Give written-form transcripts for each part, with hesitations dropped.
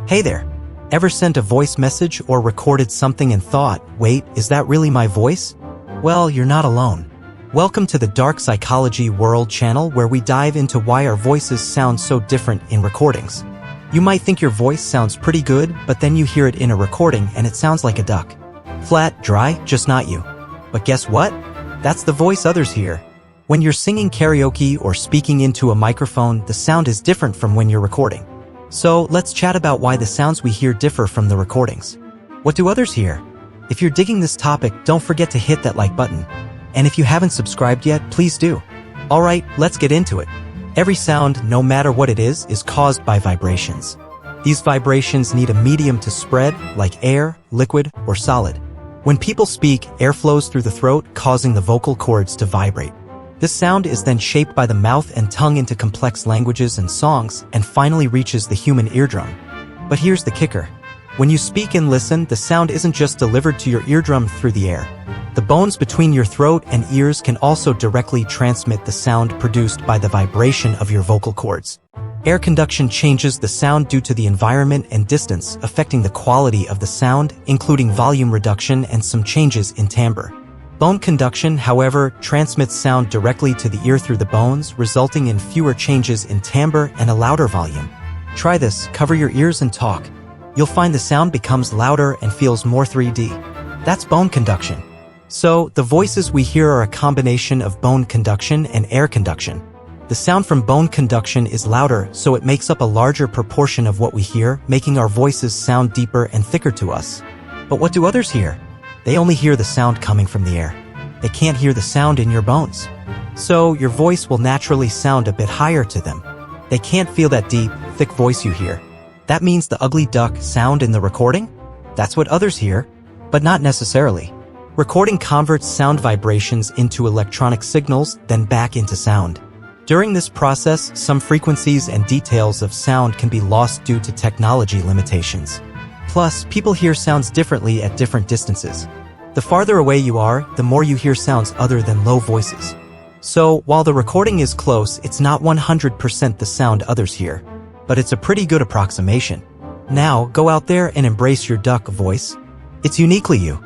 Hey there! Ever sent a voice message or recorded something and thought, wait, is that really my voice? Well, you're not alone. Welcome to the Dark Psychology World channel where we dive into why our voices sound so different in recordings. You might think your voice sounds pretty good, but then you hear it in a recording and it sounds like a duck. Flat, dry, just not you. But guess what? That's the voice others hear. When you're singing karaoke or speaking into a microphone, the sound is different from when you're recording. So, let's chat about why the sounds we hear differ from the recordings. What do others hear? If you're digging this topic, don't forget to hit that like button. And if you haven't subscribed yet, please do. Alright, let's get into it. Every sound, no matter what it is caused by vibrations. These vibrations need a medium to spread, like air, liquid, or solid. When people speak, air flows through the throat, causing the vocal cords to vibrate. This sound is then shaped by the mouth and tongue into complex languages and songs, and finally reaches the human eardrum. But here's the kicker. When you speak and listen, the sound isn't just delivered to your eardrum through the air. The bones between your throat and ears can also directly transmit the sound produced by the vibration of your vocal cords. Air conduction changes the sound due to the environment and distance, affecting the quality of the sound, including volume reduction and some changes in timbre. Bone conduction, however, transmits sound directly to the ear through the bones, resulting in fewer changes in timbre and a louder volume. Try this, cover your ears and talk. You'll find the sound becomes louder and feels more 3D. That's bone conduction. So, the voices we hear are a combination of bone conduction and air conduction. The sound from bone conduction is louder, so it makes up a larger proportion of what we hear, making our voices sound deeper and thicker to us. But what do others hear? They only hear the sound coming from the air. They can't hear the sound in your bones. So, your voice will naturally sound a bit higher to them. They can't feel that deep, thick voice you hear. That means the ugly duck sound in the recording? That's what others hear, but not necessarily. Recording converts sound vibrations into electronic signals, then back into sound. During this process, some frequencies and details of sound can be lost due to technology limitations. Plus, people hear sounds differently at different distances. The farther away you are, the more you hear sounds other than low voices. So, while the recording is close, it's not 100% the sound others hear. But it's a pretty good approximation. Now, go out there and embrace your duck voice. It's uniquely you.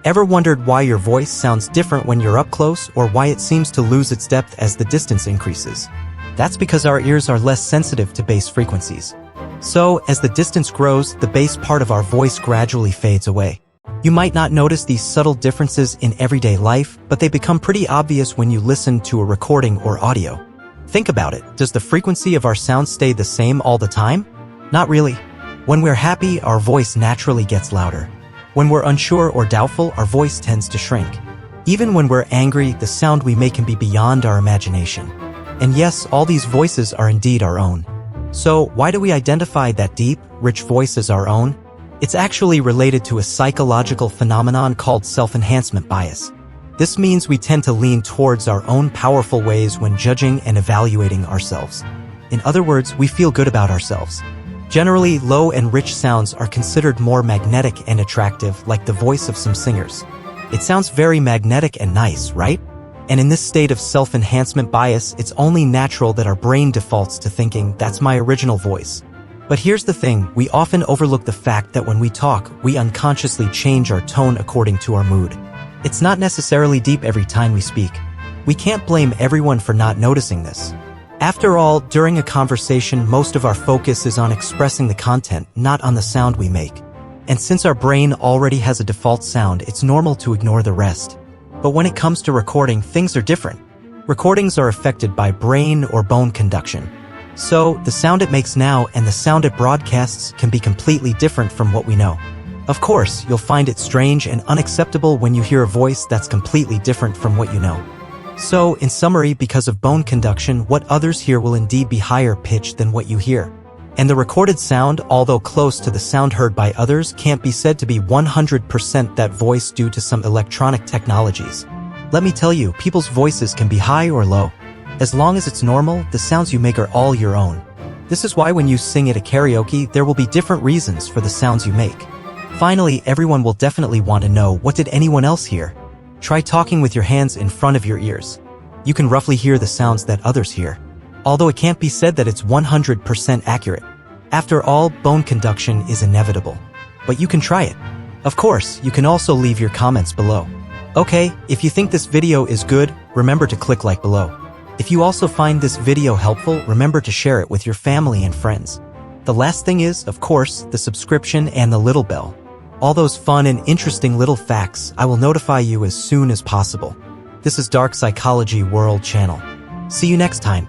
Ever wondered why your voice sounds different when you're up close, or why it seems to lose its depth as the distance increases? That's because our ears are less sensitive to bass frequencies. So, as the distance grows, the bass part of our voice gradually fades away. You might not notice these subtle differences in everyday life, but they become pretty obvious when you listen to a recording or audio. Think about it. Does the frequency of our sound stay the same all the time? Not really. When we're happy, our voice naturally gets louder. When we're unsure or doubtful, our voice tends to shrink. Even when we're angry, the sound we make can be beyond our imagination. And yes, all these voices are indeed our own. So, why do we identify that deep, rich voice as our own? It's actually related to a psychological phenomenon called self-enhancement bias. This means we tend to lean towards our own powerful ways when judging and evaluating ourselves. In other words, we feel good about ourselves. Generally, low and rich sounds are considered more magnetic and attractive, like the voice of some singers. It sounds very magnetic and nice, right? And in this state of self-enhancement bias, it's only natural that our brain defaults to thinking, that's my original voice. But here's the thing, we often overlook the fact that when we talk, we unconsciously change our tone according to our mood. It's not necessarily deep every time we speak. We can't blame everyone for not noticing this. After all, during a conversation, most of our focus is on expressing the content, not on the sound we make. And since our brain already has a default sound, it's normal to ignore the rest. But when it comes to recording, things are different. Recordings are affected by brain or bone conduction. So, the sound it makes now and the sound it broadcasts can be completely different from what we know. Of course, you'll find it strange and unacceptable when you hear a voice that's completely different from what you know. So, in summary, because of bone conduction, what others hear will indeed be higher pitched than what you hear. And the recorded sound, although close to the sound heard by others, can't be said to be 100% that voice due to some electronic technologies. Let me tell you, people's voices can be high or low. As long as it's normal, the sounds you make are all your own. This is why when you sing at a karaoke, there will be different reasons for the sounds you make. Finally, everyone will definitely want to know, what did anyone else hear? Try talking with your hands in front of your ears. You can roughly hear the sounds that others hear. Although it can't be said that it's 100% accurate. After all, bone conduction is inevitable. But you can try it. Of course, you can also leave your comments below. Okay, if you think this video is good, remember to click like below. If you also find this video helpful, remember to share it with your family and friends. The last thing is, of course, the subscription and the little bell. All those fun and interesting little facts, I will notify you as soon as possible. This is Dark Psychology World Channel. See you next time.